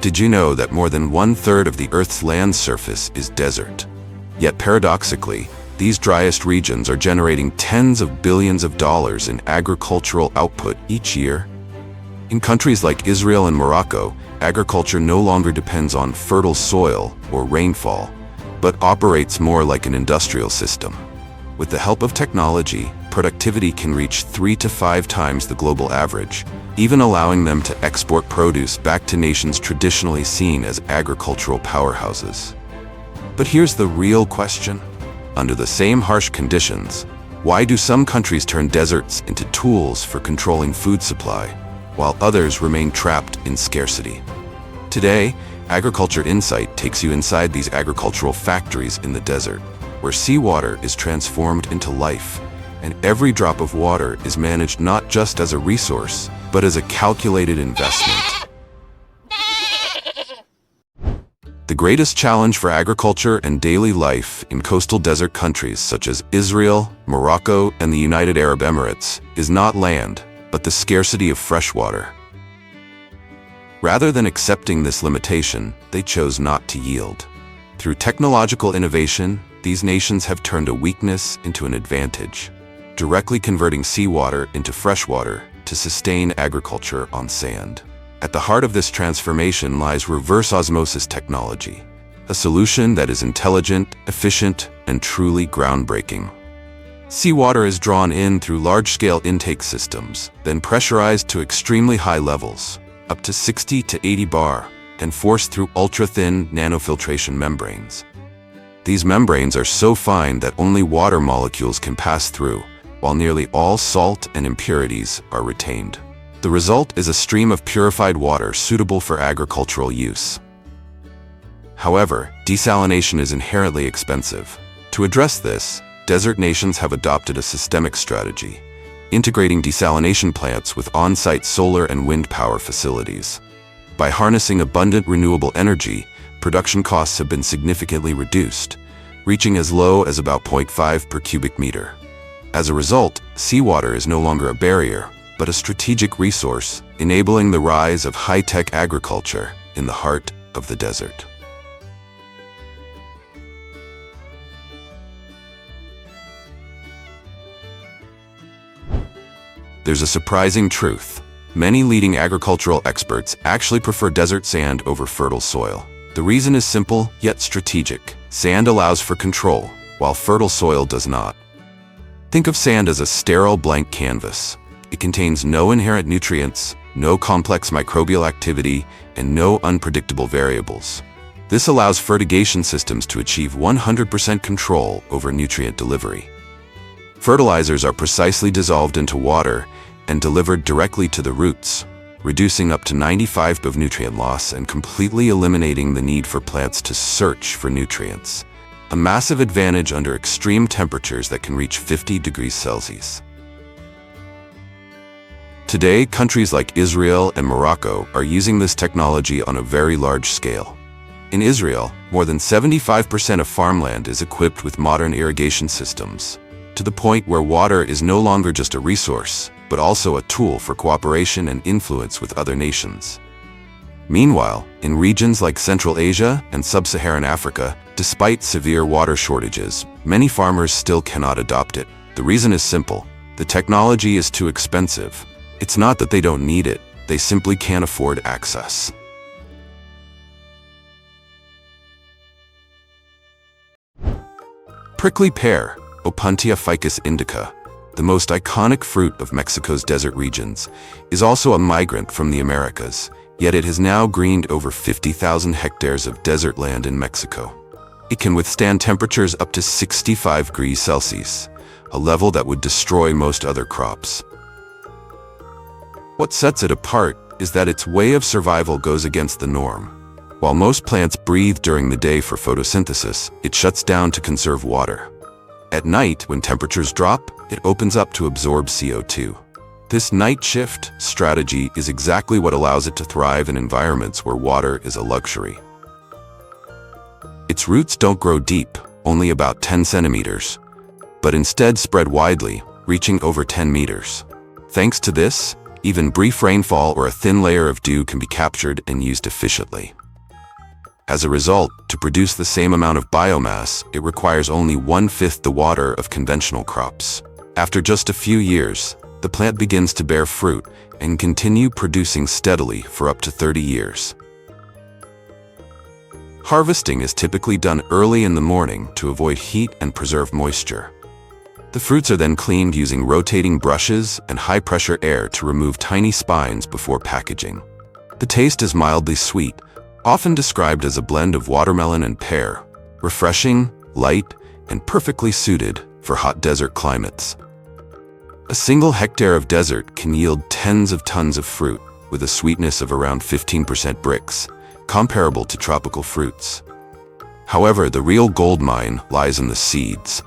Did you know that more than 1/3 of the Earth's land surface is desert? Yet paradoxically, these driest regions are generating tens of billions of dollars in agricultural output each year. In countries like Israel and Morocco, agriculture no longer depends on fertile soil or rainfall, but operates more like an industrial system. With the help of technology, productivity can reach 3 to 5 times the global average, even allowing them to export produce back to nations traditionally seen as agricultural powerhouses. But here's the real question. Under the same harsh conditions, why do some countries turn deserts into tools for controlling food supply, while others remain trapped in scarcity? Today, Agriculture Insight takes you inside these agricultural factories in the desert, where seawater is transformed into life, and every drop of water is managed not just as a resource, but as a calculated investment. The greatest challenge for agriculture and daily life in coastal desert countries such as Israel, Morocco, and the United Arab Emirates is not land, but the scarcity of fresh water. Rather than accepting this limitation, they chose not to yield. Through technological innovation, these nations have turned a weakness into an advantage, directly converting seawater into fresh water to sustain agriculture on sand. At the heart of this transformation lies reverse osmosis technology, a solution that is intelligent, efficient, and truly groundbreaking. Seawater is drawn in through large-scale intake systems, then pressurized to extremely high levels, up to 60 to 80 bar, and forced through ultra-thin nanofiltration membranes. These membranes are so fine that only water molecules can pass through, while nearly all salt and impurities are retained. The result is a stream of purified water suitable for agricultural use. However, desalination is inherently expensive. To address this, desert nations have adopted a systemic strategy, integrating desalination plants with on-site solar and wind power facilities. By harnessing abundant renewable energy, production costs have been significantly reduced, reaching as low as about 0.5 per cubic meter. As a result, seawater is no longer a barrier, but a strategic resource, enabling the rise of high-tech agriculture in the heart of the desert. There's a surprising truth. Many leading agricultural experts actually prefer desert sand over fertile soil. The reason is simple, yet strategic. Sand allows for control, while fertile soil does not. Think of sand as a sterile blank canvas. It contains no inherent nutrients, no complex microbial activity, and no unpredictable variables. This allows fertigation systems to achieve 100% control over nutrient delivery. Fertilizers are precisely dissolved into water and delivered directly to the roots, reducing up to 95% of nutrient loss and completely eliminating the need for plants to search for nutrients. A massive advantage under extreme temperatures that can reach 50 degrees Celsius. Today, countries like Israel and Morocco are using this technology on a very large scale. In Israel, more than 75% of farmland is equipped with modern irrigation systems, to the point where water is no longer just a resource, but also a tool for cooperation and influence with other nations. Meanwhile, in regions like Central Asia and Sub-Saharan Africa, despite severe water shortages, many farmers still cannot adopt it. The reason is simple: the technology is too expensive. It's not that they don't need it, they simply can't afford access. Prickly pear, Opuntia ficus indica, the most iconic fruit of Mexico's desert regions, is also a migrant from the Americas, yet it has now greened over 50,000 hectares of desert land in Mexico. It can withstand temperatures up to 65 degrees Celsius, a level that would destroy most other crops. What sets it apart is that its way of survival goes against the norm. While most plants breathe during the day for photosynthesis, it shuts down to conserve water. At night, when temperatures drop, it opens up to absorb CO2. This night shift strategy is exactly what allows it to thrive in environments where water is a luxury. Its roots don't grow deep, only about 10 centimeters, but instead spread widely, reaching over 10 meters. Thanks to this, Even brief rainfall or a thin layer of dew can be captured and used efficiently. As a result, to produce the same amount of biomass, it requires only 1/5 the water of conventional crops. After just a few years, the plant begins to bear fruit and continue producing steadily for up to 30 years. Harvesting is typically done early in the morning to avoid heat and preserve moisture. The fruits are then cleaned using rotating brushes and high-pressure air to remove tiny spines before packaging. The taste is mildly sweet, often described as a blend of watermelon and pear, refreshing, light, and perfectly suited for hot desert climates. A single hectare of desert can yield tens of tons of fruit with a sweetness of around 15% Brix, comparable to tropical fruits. However, the real gold mine lies in the seeds.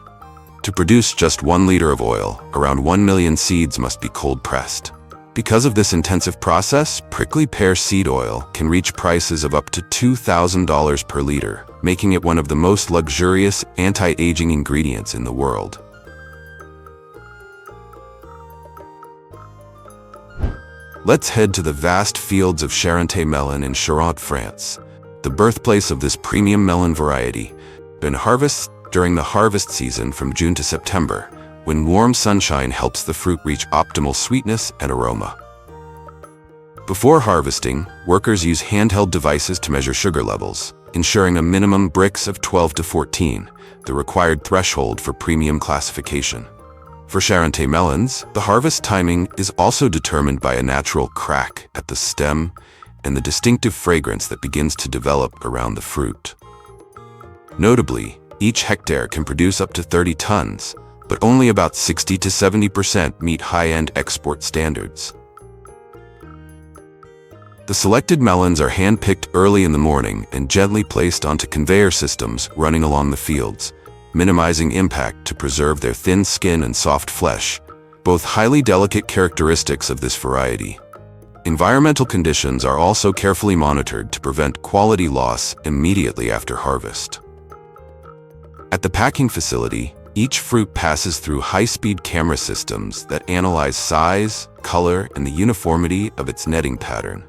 To produce just 1 liter of oil, around 1 million seeds must be cold-pressed. Because of this intensive process, prickly pear seed oil can reach prices of up to $2,000 per liter, making it one of the most luxurious anti-aging ingredients in the world. Let's head to the vast fields of Charente melon in Charente, France, the birthplace of this premium melon variety. Been harvested during the harvest season from June to September, when warm sunshine helps the fruit reach optimal sweetness and aroma. Before harvesting, workers use handheld devices to measure sugar levels, ensuring a minimum Brix of 12 to 14, the required threshold for premium classification. For Charente melons, the harvest timing is also determined by a natural crack at the stem and the distinctive fragrance that begins to develop around the fruit. Notably, each hectare can produce up to 30 tons, but only about 60 to 70% meet high-end export standards. The selected melons are hand-picked early in the morning and gently placed onto conveyor systems running along the fields, minimizing impact to preserve their thin skin and soft flesh, both highly delicate characteristics of this variety. Environmental conditions are also carefully monitored to prevent quality loss immediately after harvest. At the packing facility, each fruit passes through high-speed camera systems that analyze size, color, and the uniformity of its netting pattern.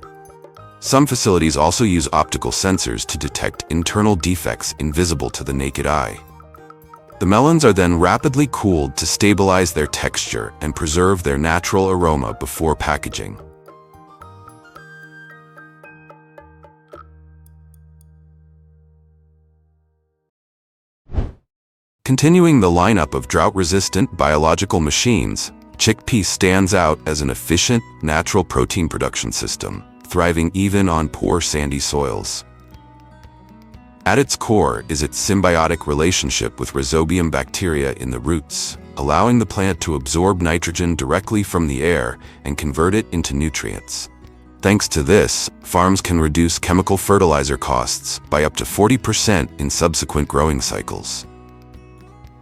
Some facilities also use optical sensors to detect internal defects invisible to the naked eye. The melons are then rapidly cooled to stabilize their texture and preserve their natural aroma before packaging. Continuing the lineup of drought-resistant biological machines, Chickpea stands out as an efficient, natural protein production system, thriving even on poor sandy soils. At its core is its symbiotic relationship with rhizobium bacteria in the roots, allowing the plant to absorb nitrogen directly from the air and convert it into nutrients. Thanks to this, farms can reduce chemical fertilizer costs by up to 40% in subsequent growing cycles.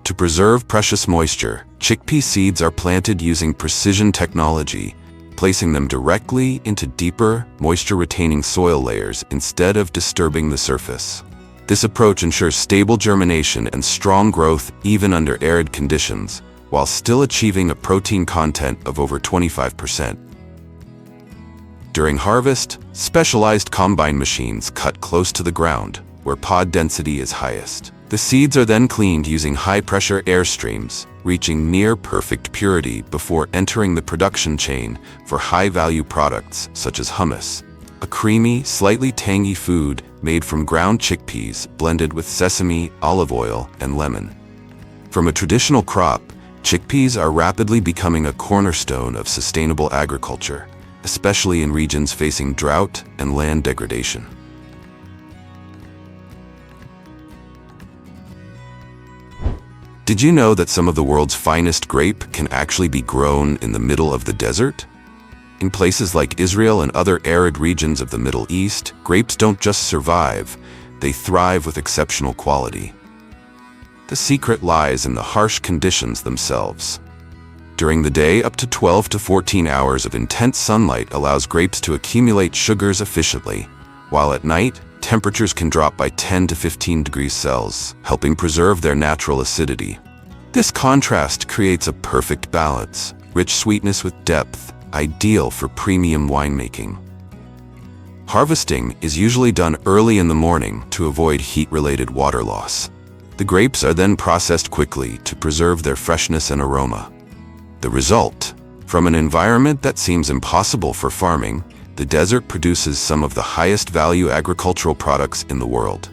To preserve precious moisture, chickpea seeds are planted using precision technology, placing them directly into deeper, moisture-retaining soil layers instead of disturbing the surface. This approach ensures stable germination and strong growth even under arid conditions, while still achieving a protein content of over 25%. During harvest, specialized combine machines cut close to the ground, where pod density is highest. The seeds are then cleaned using high-pressure air streams, reaching near-perfect purity before entering the production chain for high-value products such as hummus, a creamy, slightly tangy food made from ground chickpeas blended with sesame, olive oil, and lemon. From a traditional crop, chickpeas are rapidly becoming a cornerstone of sustainable agriculture, especially in regions facing drought and land degradation. Did you know that some of the world's finest grape can actually be grown in the middle of the desert? In places like Israel and other arid regions of the Middle East, grapes don't just survive, they thrive with exceptional quality. The secret lies in the harsh conditions themselves. During the day, up to 12 to 14 hours of intense sunlight allows grapes to accumulate sugars efficiently, while at night, temperatures can drop by 10 to 15 degrees Celsius, helping preserve their natural acidity. This contrast creates a perfect balance, rich sweetness with depth, ideal for premium winemaking. Harvesting is usually done early in the morning to avoid heat-related water loss. The grapes are then processed quickly to preserve their freshness and aroma. The result: from an environment that seems impossible for farming, the desert produces some of the highest value agricultural products in the world.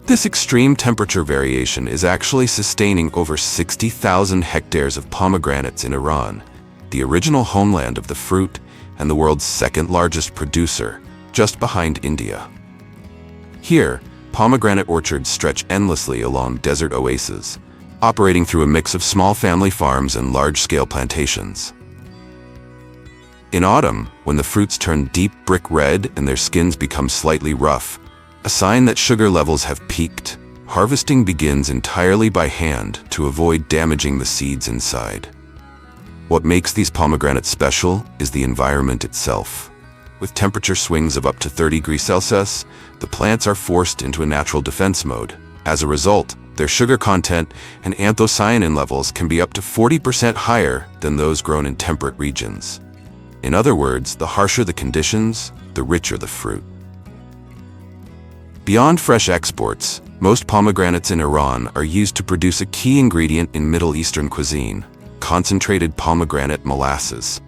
This extreme temperature variation is actually sustaining over 60,000 hectares of pomegranates in Iran, the original homeland of the fruit and the world's second-largest producer, just behind India. Here, pomegranate orchards stretch endlessly along desert oases, operating through a mix of small family farms and large-scale plantations. In autumn, when the fruits turn deep brick red and their skins become slightly rough, a sign that sugar levels have peaked, harvesting begins entirely by hand to avoid damaging the seeds inside. What makes these pomegranates special is the environment itself. With temperature swings of up to 30 degrees Celsius, the plants are forced into a natural defense mode. As a result, their sugar content and anthocyanin levels can be up to 40% higher than those grown in temperate regions. In other words, the harsher the conditions, the richer the fruit. Beyond fresh exports, most pomegranates in Iran are used to produce a key ingredient in Middle Eastern cuisine: concentrated pomegranate molasses.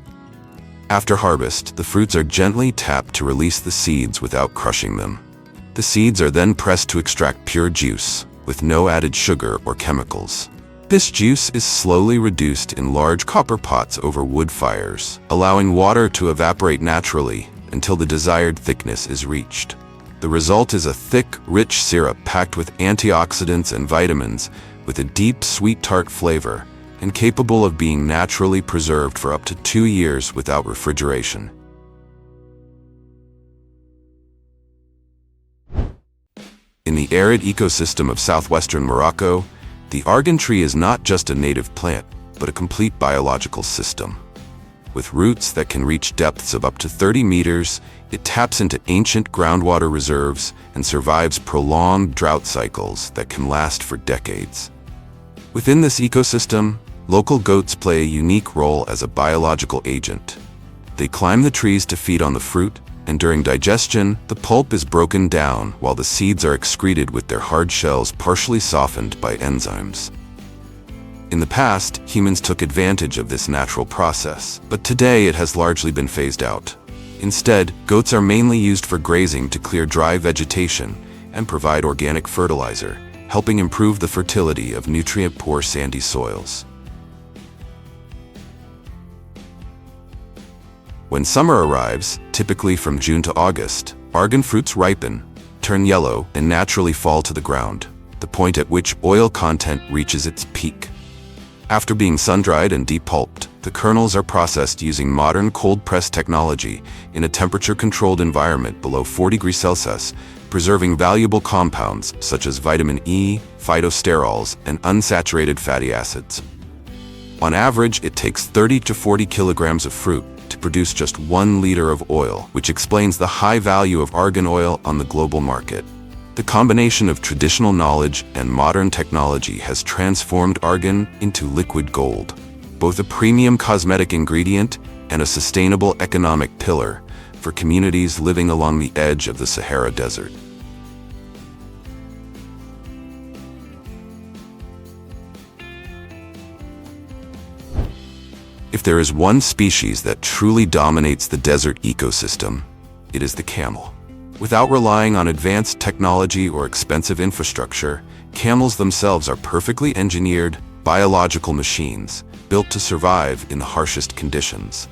After harvest, the fruits are gently tapped to release the seeds without crushing them. The seeds are then pressed to extract pure juice, with no added sugar or chemicals. This juice is slowly reduced in large copper pots over wood fires, allowing water to evaporate naturally until the desired thickness is reached. The result is a thick, rich syrup packed with antioxidants and vitamins, with a deep, sweet tart flavor, and capable of being naturally preserved for up to 2 years without refrigeration. In the arid ecosystem of southwestern Morocco, the Argan tree is not just a native plant, but a complete biological system. With roots that can reach depths of up to 30 meters, it taps into ancient groundwater reserves and survives prolonged drought cycles that can last for decades. Within this ecosystem, local goats play a unique role as a biological agent. They climb the trees to feed on the fruit, and during digestion, the pulp is broken down while the seeds are excreted with their hard shells partially softened by enzymes. In the past, humans took advantage of this natural process, but today it has largely been phased out. Instead, goats are mainly used for grazing to clear dry vegetation and provide organic fertilizer, helping improve the fertility of nutrient-poor sandy soils. When summer arrives, typically from June to August, Argan fruits ripen, turn yellow, and naturally fall to the ground, the point at which oil content reaches its peak. After being sun-dried and depulped, the kernels are processed using modern cold-press technology in a temperature-controlled environment below 40 degrees Celsius, preserving valuable compounds such as vitamin E, phytosterols, and unsaturated fatty acids. On average, it takes 30 to 40 kilograms of fruit to produce just 1 liter of oil, which explains the high value of argan oil on the global market. The combination of traditional knowledge and modern technology has transformed argan into liquid gold, both a premium cosmetic ingredient and a sustainable economic pillar for communities living along the edge of the Sahara Desert. If there is one species that truly dominates the desert ecosystem, it is the camel. Without relying on advanced technology or expensive infrastructure, camels themselves are perfectly engineered, biological machines built to survive in the harshest conditions.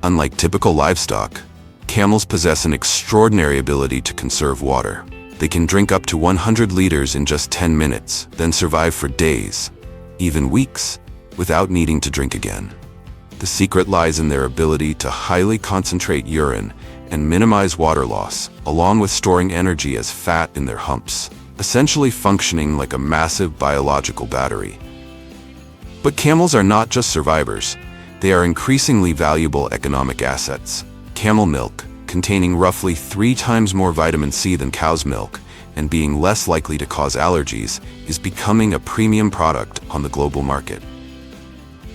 Unlike typical livestock, camels possess an extraordinary ability to conserve water. They can drink up to 100 liters in just 10 minutes, then survive for days, even weeks, without needing to drink again. The secret lies in their ability to highly concentrate urine and minimize water loss, along with storing energy as fat in their humps, essentially functioning like a massive biological battery. But camels are not just survivors. They are increasingly valuable economic assets. Camel milk, containing roughly 3 times more vitamin C than cow's milk and being less likely to cause allergies, is becoming a premium product on the global market.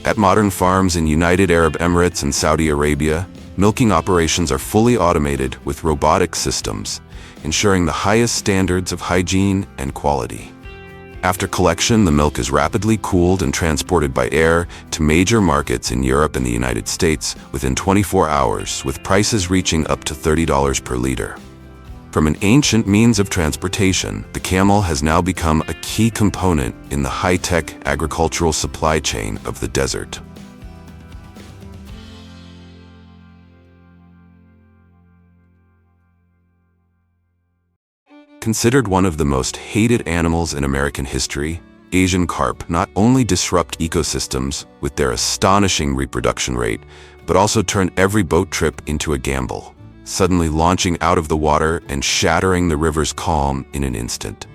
At modern farms in United Arab Emirates and Saudi Arabia, milking operations are fully automated with robotic systems, ensuring the highest standards of hygiene and quality. After collection, the milk is rapidly cooled and transported by air to major markets in Europe and the United States within 24 hours, with prices reaching up to $30 per liter. From an ancient means of transportation, the camel has now become a key component in the high-tech agricultural supply chain of the desert. Considered one of the most hated animals in American history, Asian carp not only disrupt ecosystems with their astonishing reproduction rate, but also turn every boat trip into a gamble, suddenly launching out of the water and shattering the river's calm in an instant.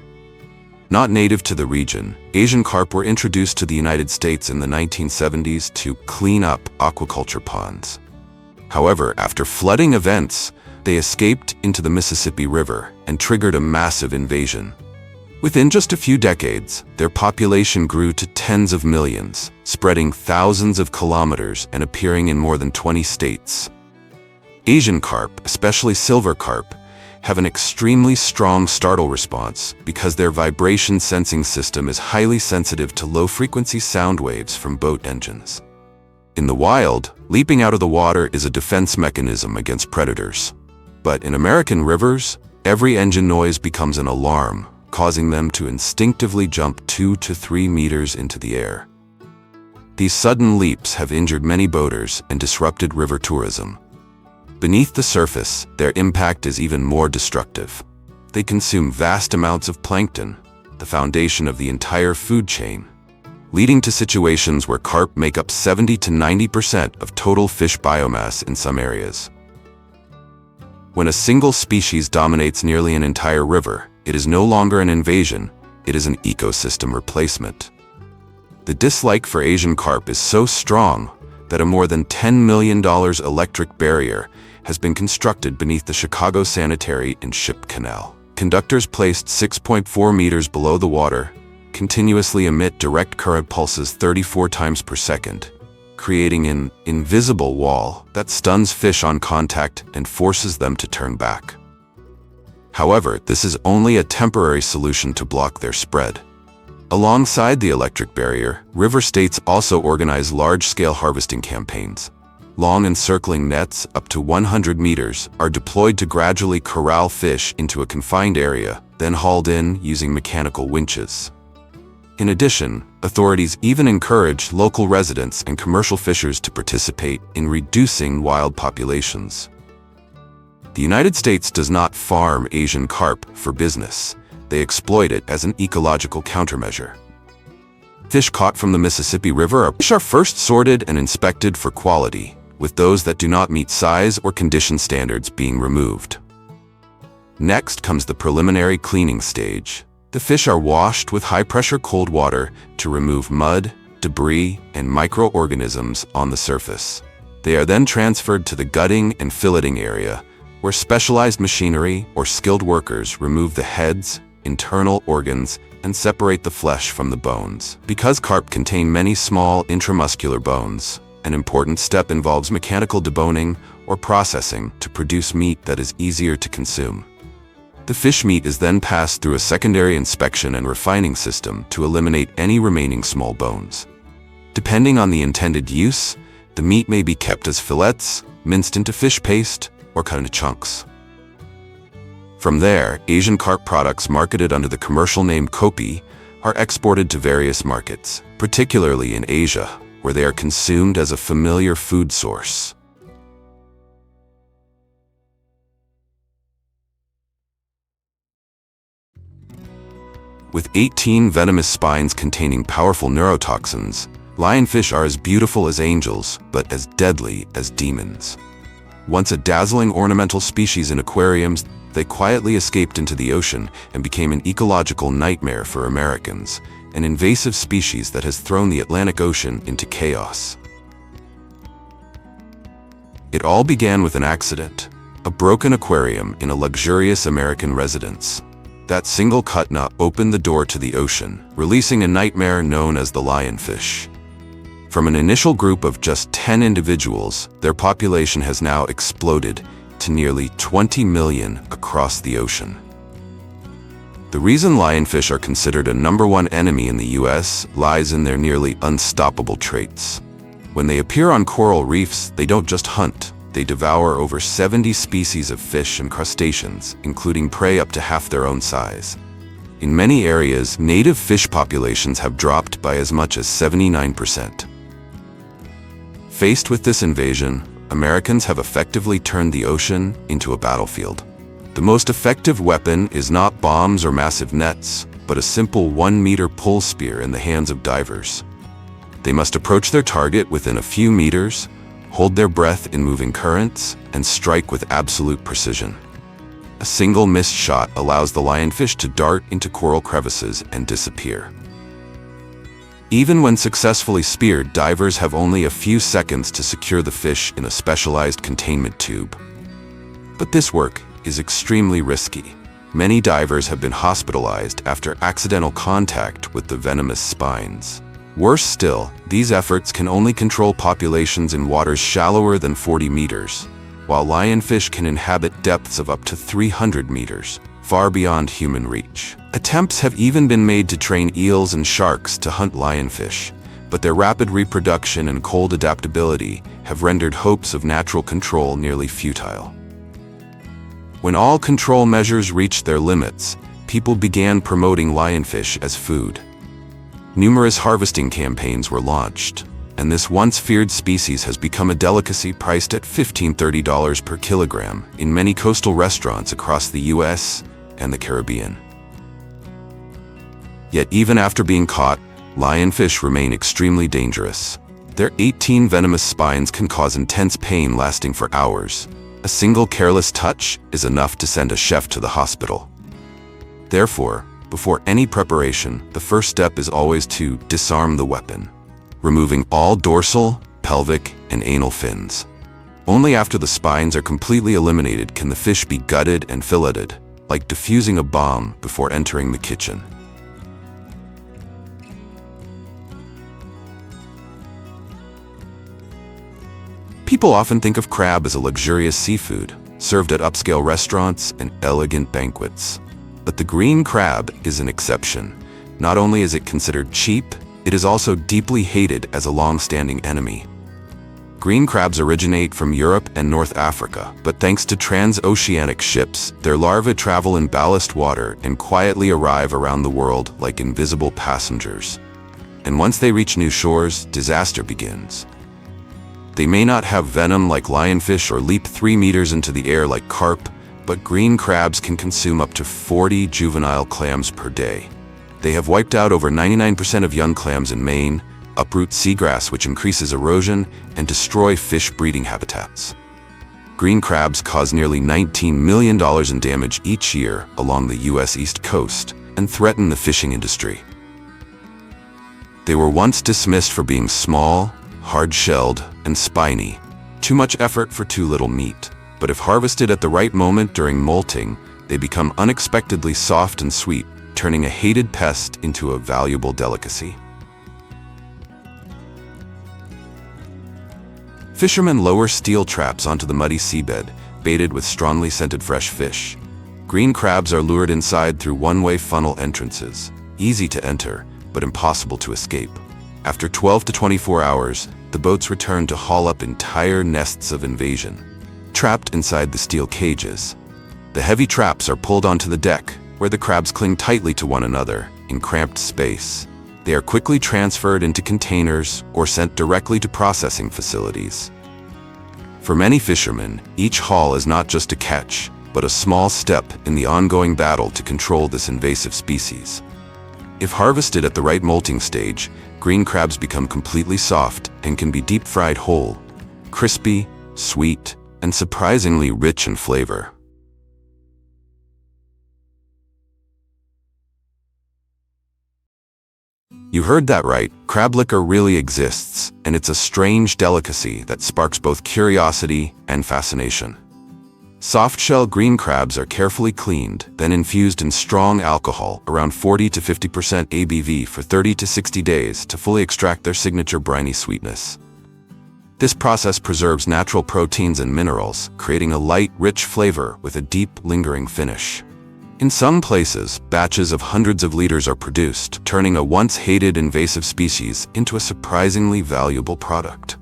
Not native to the region, Asian carp were introduced to the United States in the 1970s to clean up aquaculture ponds. However, after flooding events, they escaped into the Mississippi River and triggered a massive invasion. Within just a few decades, their population grew to tens of millions, spreading thousands of kilometers and appearing in more than 20 states. Asian carp, especially silver carp, have an extremely strong startle response because their vibration sensing system is highly sensitive to low-frequency sound waves from boat engines. In the wild, leaping out of the water is a defense mechanism against predators. But in American rivers, every engine noise becomes an alarm, causing them to instinctively jump 2 to 3 meters into the air. These sudden leaps have injured many boaters and disrupted river tourism. Beneath the surface, their impact is even more destructive. They consume vast amounts of plankton, the foundation of the entire food chain, leading to situations where carp make up 70 to 90% of total fish biomass in some areas. When a single species dominates nearly an entire river, it is no longer an invasion, it is an ecosystem replacement. The dislike for Asian carp is so strong that a more than $10 million electric barrier has been constructed beneath the Chicago Sanitary and Ship Canal. Conductors placed 6.4 meters below the water continuously emit direct current pulses 34 times per second, creating an invisible wall that stuns fish on contact and forces them to turn back. However, this is only a temporary solution to block their spread. Alongside the electric barrier, river states also organize large-scale harvesting campaigns. Long encircling nets, up to 100 meters, are deployed to gradually corral fish into a confined area, then hauled in using mechanical winches. In addition, authorities even encourage local residents and commercial fishers to participate in reducing wild populations. The United States does not farm Asian carp for business. They exploit it as an ecological countermeasure. Fish caught from the Mississippi River are first sorted and inspected for quality, with those that do not meet size or condition standards being removed. Next comes the preliminary cleaning stage. The fish are washed with high-pressure cold water to remove mud, debris, and microorganisms on the surface. They are then transferred to the gutting and filleting area, where specialized machinery or skilled workers remove the heads, internal organs, and separate the flesh from the bones. Because carp contain many small intramuscular bones, an important step involves mechanical deboning or processing to produce meat that is easier to consume. The fish meat is then passed through a secondary inspection and refining system to eliminate any remaining small bones. Depending on the intended use, the meat may be kept as fillets, minced into fish paste, or cut into chunks. From there, Asian carp products marketed under the commercial name Kopi are exported to various markets, particularly in Asia, where they are consumed as a familiar food source. With 18 venomous spines containing powerful neurotoxins, lionfish are as beautiful as angels, but as deadly as demons. Once a dazzling ornamental species in aquariums, they quietly escaped into the ocean and became an ecological nightmare for Americans, an invasive species that has thrown the Atlantic Ocean into chaos. It all began with an accident. A broken aquarium in a luxurious American residence. That single cut knot opened the door to the ocean, releasing a nightmare known as the lionfish. From an initial group of just 10 individuals, their population has now exploded to nearly 20 million across the ocean. The reason lionfish are considered a #1 enemy in the US lies in their nearly unstoppable traits. When they appear on coral reefs, they don't just hunt. They devour over 70 species of fish and crustaceans, including prey up to half their own size. In many areas, native fish populations have dropped by as much as 79%. Faced with this invasion, Americans have effectively turned the ocean into a battlefield. The most effective weapon is not bombs or massive nets, but a simple 1-meter pole spear in the hands of divers. They must approach their target within a few meters, hold their breath in moving currents, and strike with absolute precision. A single missed shot allows the lionfish to dart into coral crevices and disappear. Even when successfully speared, divers have only a few seconds to secure the fish in a specialized containment tube. But this work is extremely risky. Many divers have been hospitalized after accidental contact with the venomous spines. Worse still, these efforts can only control populations in waters shallower than 40 meters, while lionfish can inhabit depths of up to 300 meters, far beyond human reach. Attempts have even been made to train eels and sharks to hunt lionfish, but their rapid reproduction and cold adaptability have rendered hopes of natural control nearly futile. When all control measures reached their limits, people began promoting lionfish as food. Numerous harvesting campaigns were launched, and this once feared species has become a delicacy priced at $15–30 per kilogram in many coastal restaurants across the US and the Caribbean. Yet even after being caught, lionfish remain extremely dangerous. Their 18 venomous spines can cause intense pain lasting for hours. A single careless touch is enough to send a chef to the hospital. Therefore, before any preparation, the first step is always to disarm the weapon, removing all dorsal, pelvic, and anal fins. Only after the spines are completely eliminated can the fish be gutted and filleted, like defusing a bomb before entering the kitchen. People often think of crab as a luxurious seafood, served at upscale restaurants and elegant banquets. But the green crab is an exception. Not only is it considered cheap, it is also deeply hated as a long-standing enemy. Green crabs originate from Europe and North Africa, but thanks to transoceanic ships, their larvae travel in ballast water and quietly arrive around the world like invisible passengers. And once they reach new shores, disaster begins. They may not have venom like lionfish or leap 3 meters into the air like carp, but green crabs can consume up to 40 juvenile clams per day. They have wiped out over 99% of young clams in Maine, uproot seagrass which increases erosion, and destroy fish breeding habitats. Green crabs cause nearly $19 million in damage each year along the US East Coast and threaten the fishing industry. They were once dismissed for being small, hard-shelled, and spiny. Too much effort for too little meat. But if harvested at the right moment during molting, they become unexpectedly soft and sweet, turning a hated pest into a valuable delicacy. Fishermen lower steel traps onto the muddy seabed, baited with strongly scented fresh fish. Green crabs are lured inside through one-way funnel entrances, easy to enter, but impossible to escape. After 12 to 24 hours, the boats return to haul up entire nests of invasion, trapped inside the steel cages. The heavy traps are pulled onto the deck, where the crabs cling tightly to one another in cramped space. They are quickly transferred into containers or sent directly to processing facilities. For many fishermen, each haul is not just a catch, but a small step in the ongoing battle to control this invasive species. If harvested at the right molting stage, green crabs become completely soft and can be deep-fried whole, crispy, sweet, and surprisingly rich in flavor. You heard that right, crab liquor really exists, and it's a strange delicacy that sparks both curiosity and fascination. Soft-shell green crabs are carefully cleaned, then infused in strong alcohol, around 40 to 50% ABV for 30 to 60 days to fully extract their signature briny sweetness. This process preserves natural proteins and minerals, creating a light, rich flavor with a deep, lingering finish. In some places, batches of hundreds of liters are produced, turning a once-hated invasive species into a surprisingly valuable product.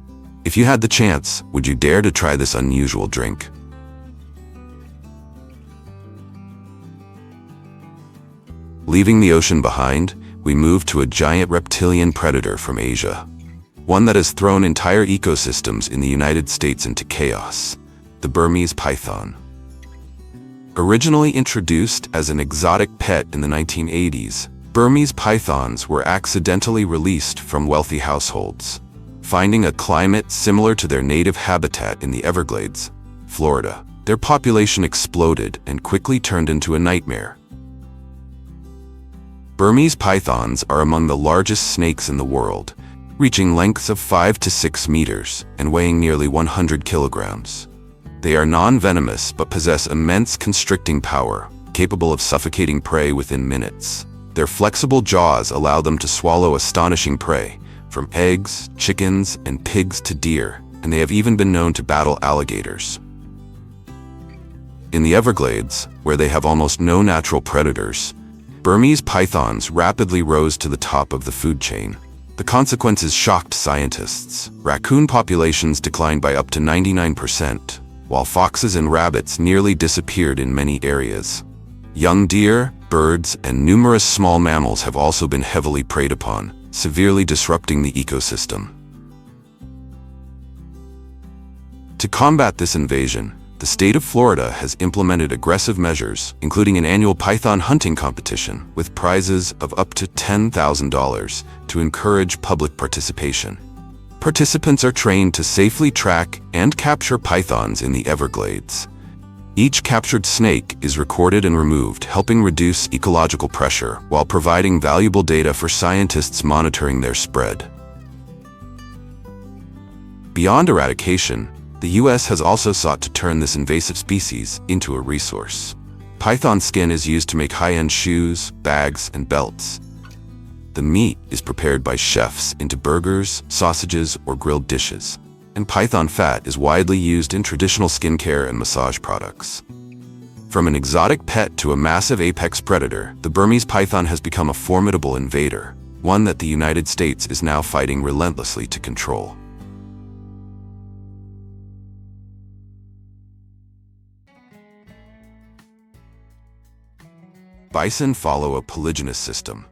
If you had the chance, would you dare to try this unusual drink? Leaving the ocean behind, we move to a giant reptilian predator from Asia. One that has thrown entire ecosystems in the United States into chaos: the Burmese python. Originally introduced as an exotic pet in the 1980s, Burmese pythons were accidentally released from wealthy households. Finding a climate similar to their native habitat in the Everglades, Florida, their population exploded and quickly turned into a nightmare. Burmese pythons are among the largest snakes in the world, reaching lengths of 5 to 6 meters and weighing nearly 100 kilograms. They are non-venomous but possess immense constricting power, capable of suffocating prey within minutes. Their flexible jaws allow them to swallow astonishing prey, from eggs, chickens, and pigs to deer, and they have even been known to battle alligators. In the Everglades, where they have almost no natural predators, Burmese pythons rapidly rose to the top of the food chain. The consequences shocked scientists. Raccoon populations declined by up to 99%, while foxes and rabbits nearly disappeared in many areas. Young deer, birds, and numerous small mammals have also been heavily preyed upon, severely disrupting the ecosystem. To combat this invasion, the state of Florida has implemented aggressive measures, including an annual python hunting competition with prizes of up to $10,000 to encourage public participation. Participants are trained to safely track and capture pythons in the Everglades. Each captured snake is recorded and removed, helping reduce ecological pressure while providing valuable data for scientists monitoring their spread. Beyond eradication, the U.S. has also sought to turn this invasive species into a resource. Python skin is used to make high-end shoes, bags, and belts. The meat is prepared by chefs into burgers, sausages, or grilled dishes, and python fat is widely used in traditional skincare and massage products. From an exotic pet to a massive apex predator, the Burmese python has become a formidable invader, one that the United States is now fighting relentlessly to control. Bison follow a polygynous system.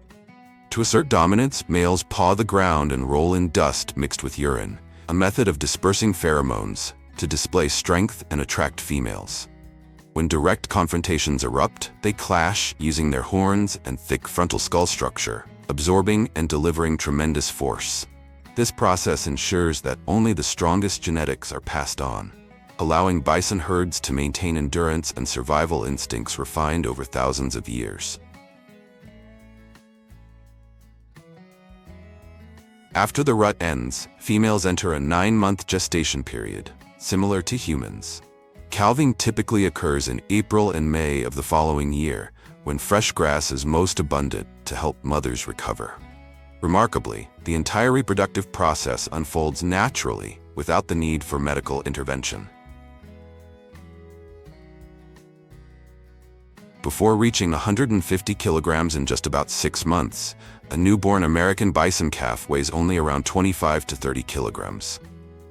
To assert dominance, males paw the ground and roll in dust mixed with urine, a method of dispersing pheromones to display strength and attract females. When direct confrontations erupt, they clash using their horns and thick frontal skull structure, absorbing and delivering tremendous force. This process ensures that only the strongest genetics are passed on, allowing bison herds to maintain endurance and survival instincts refined over thousands of years. After the rut ends, females enter a 9-month gestation period, similar to humans. Calving typically occurs in April and May of the following year, when fresh grass is most abundant to help mothers recover. Remarkably, the entire reproductive process unfolds naturally without the need for medical intervention. Before reaching 150 kilograms in just about 6 months, a newborn American bison calf weighs only around 25 to 30 kilograms.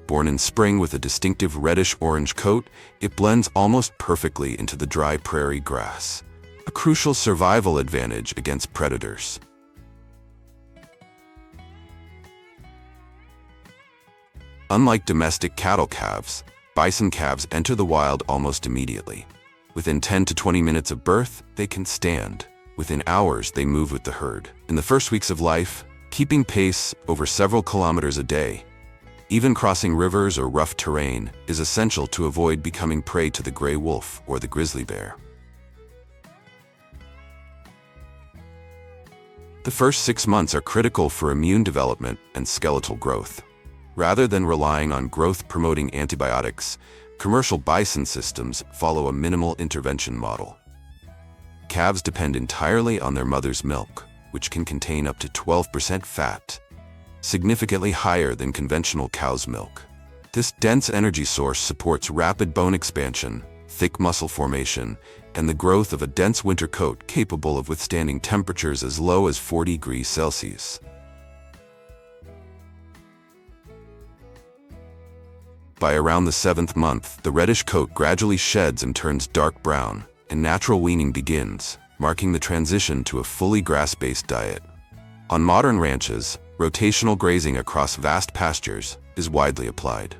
Born in spring with a distinctive reddish-orange coat, it blends almost perfectly into the dry prairie grass, a crucial survival advantage against predators. Unlike domestic cattle calves, bison calves enter the wild almost immediately. Within 10 to 20 minutes of birth, they can stand. Within hours, they move with the herd. In the first weeks of life, keeping pace over several kilometers a day, even crossing rivers or rough terrain, is essential to avoid becoming prey to the gray wolf or the grizzly bear. The first 6 months are critical for immune development and skeletal growth. Rather than relying on growth-promoting antibiotics, Commercial bison systems follow a minimal intervention model. Calves depend entirely on their mother's milk, which can contain up to 12% fat, significantly higher than conventional cow's milk. This dense energy source supports rapid bone expansion, thick muscle formation, and the growth of a dense winter coat capable of withstanding temperatures as low as 40 degrees Celsius. By around the 7th month, the reddish coat gradually sheds and turns dark brown, and natural weaning begins, marking the transition to a fully grass-based diet. On modern ranches, rotational grazing across vast pastures is widely applied.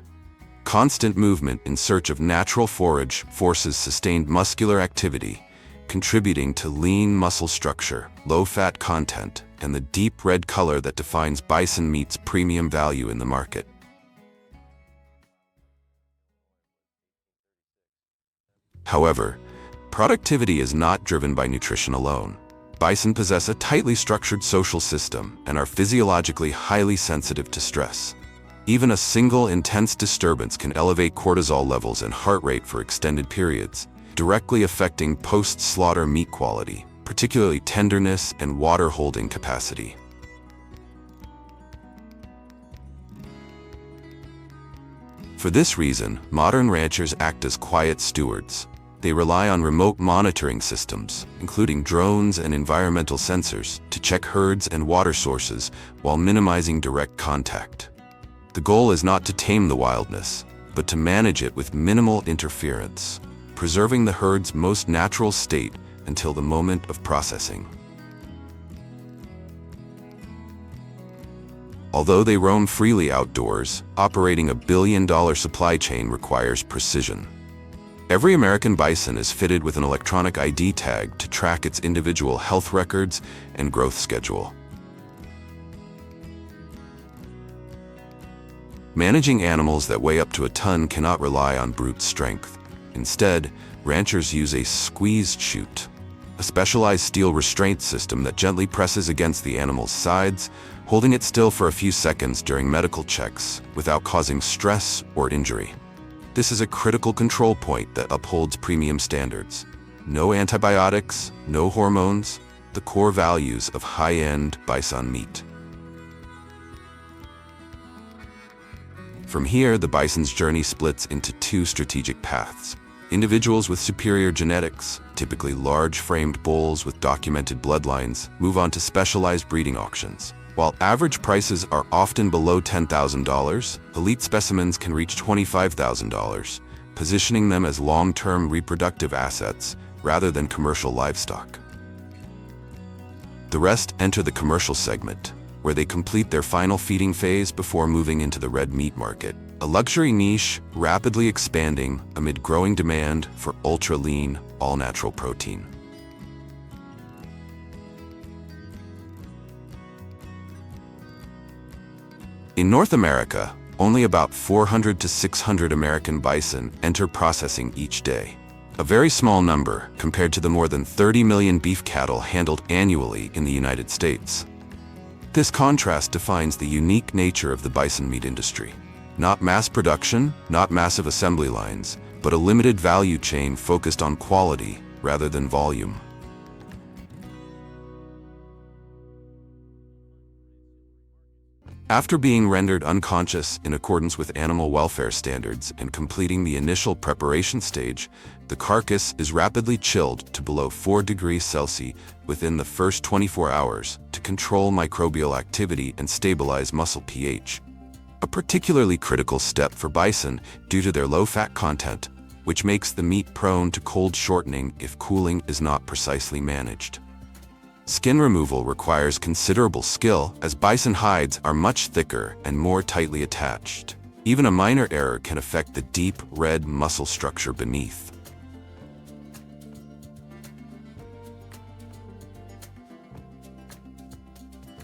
Constant movement in search of natural forage forces sustained muscular activity, contributing to lean muscle structure, low fat content, and the deep red color that defines bison meat's premium value in the market. However, productivity is not driven by nutrition alone. Bison possess a tightly structured social system and are physiologically highly sensitive to stress. Even a single intense disturbance can elevate cortisol levels and heart rate for extended periods, directly affecting post-slaughter meat quality, particularly tenderness and water-holding capacity. For this reason, modern ranchers act as quiet stewards. They rely on remote monitoring systems, including drones and environmental sensors, to check herds and water sources while minimizing direct contact. The goal is not to tame the wildness, but to manage it with minimal interference, preserving the herd's most natural state until the moment of processing. Although they roam freely outdoors, operating a billion-dollar supply chain requires precision. Every American bison is fitted with an electronic ID tag to track its individual health records and growth schedule. Managing animals that weigh up to a ton cannot rely on brute strength. Instead, ranchers use a squeezed chute, a specialized steel restraint system that gently presses against the animal's sides, holding it still for a few seconds during medical checks without causing stress or injury. This is a critical control point that upholds premium standards. No antibiotics, no hormones, the core values of high-end bison meat. From here, the bison's journey splits into two strategic paths. Individuals with superior genetics, typically large-framed bulls with documented bloodlines, move on to specialized breeding auctions. While average prices are often below $10,000, elite specimens can reach $25,000, positioning them as long-term reproductive assets rather than commercial livestock. The rest enter the commercial segment, where they complete their final feeding phase before moving into the red meat market, a luxury niche rapidly expanding amid growing demand for ultra-lean, all-natural protein. In North America, only about 400 to 600 American bison enter processing each day. A very small number compared to the more than 30 million beef cattle handled annually in the United States. This contrast defines the unique nature of the bison meat industry. Not mass production, not massive assembly lines, but a limited value chain focused on quality rather than volume. After being rendered unconscious in accordance with animal welfare standards and completing the initial preparation stage, the carcass is rapidly chilled to below 4 degrees Celsius within the first 24 hours to control microbial activity and stabilize muscle pH. A particularly critical step for bison due to their low fat content, which makes the meat prone to cold shortening if cooling is not precisely managed. Skin removal requires considerable skill as bison hides are much thicker and more tightly attached. Even a minor error can affect the deep red muscle structure beneath.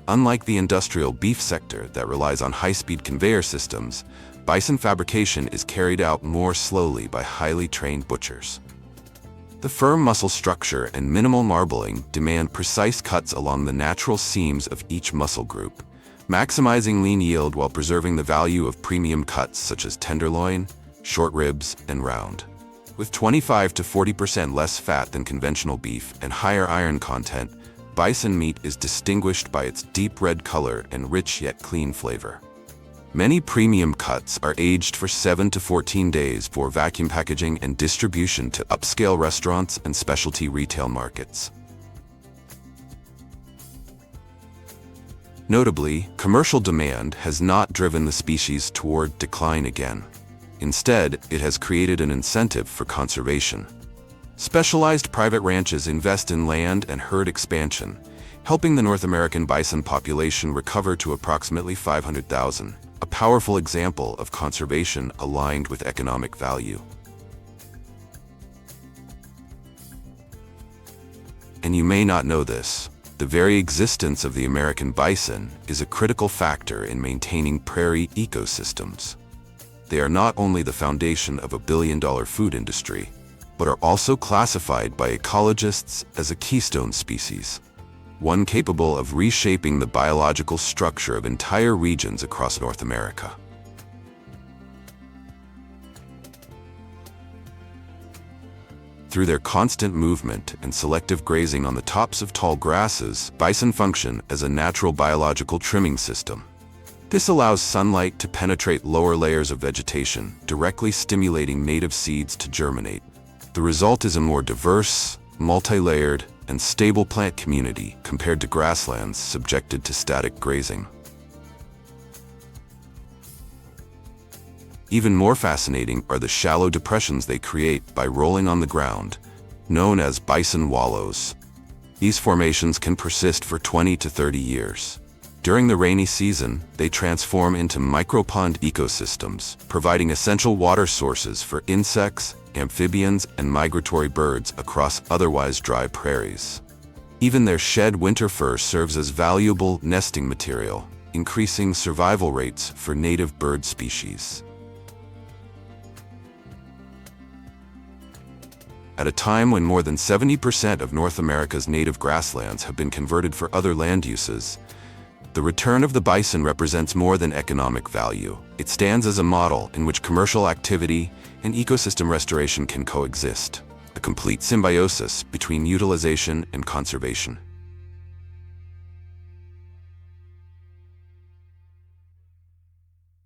Unlike the industrial beef sector that relies on high-speed conveyor systems, bison fabrication is carried out more slowly by highly trained butchers. The firm muscle structure and minimal marbling demand precise cuts along the natural seams of each muscle group, maximizing lean yield while preserving the value of premium cuts such as tenderloin, short ribs, and round. With 25 to 40% less fat than conventional beef and higher iron content, bison meat is distinguished by its deep red color and rich yet clean flavor. Many premium cuts are aged for 7 to 14 days for vacuum packaging and distribution to upscale restaurants and specialty retail markets. Notably, commercial demand has not driven the species toward decline again. Instead, it has created an incentive for conservation. Specialized private ranches invest in land and herd expansion, helping the North American bison population recover to approximately 500,000, a powerful example of conservation aligned with economic value. And you may not know this, the very existence of the American bison is a critical factor in maintaining prairie ecosystems. They are not only the foundation of a billion-dollar food industry, but are also classified by ecologists as a keystone species, one capable of reshaping the biological structure of entire regions across North America. Through their constant movement and selective grazing on the tops of tall grasses, bison function as a natural biological trimming system. This allows sunlight to penetrate lower layers of vegetation, directly stimulating native seeds to germinate. The result is a more diverse, multi-layered, and stable plant community compared to grasslands subjected to static grazing. Even more fascinating are the shallow depressions they create by rolling on the ground, known as bison wallows. These formations can persist for 20 to 30 years. During the rainy season, they transform into micropond ecosystems, providing essential water sources for insects, amphibians, and migratory birds across otherwise dry prairies. Even their shed winter fur serves as valuable nesting material, increasing survival rates for native bird species. At a time when more than 70% of North America's native grasslands have been converted for other land uses, the return of the bison represents more than economic value. It stands as a model in which commercial activity and ecosystem restoration can coexist, a complete symbiosis between utilization and conservation.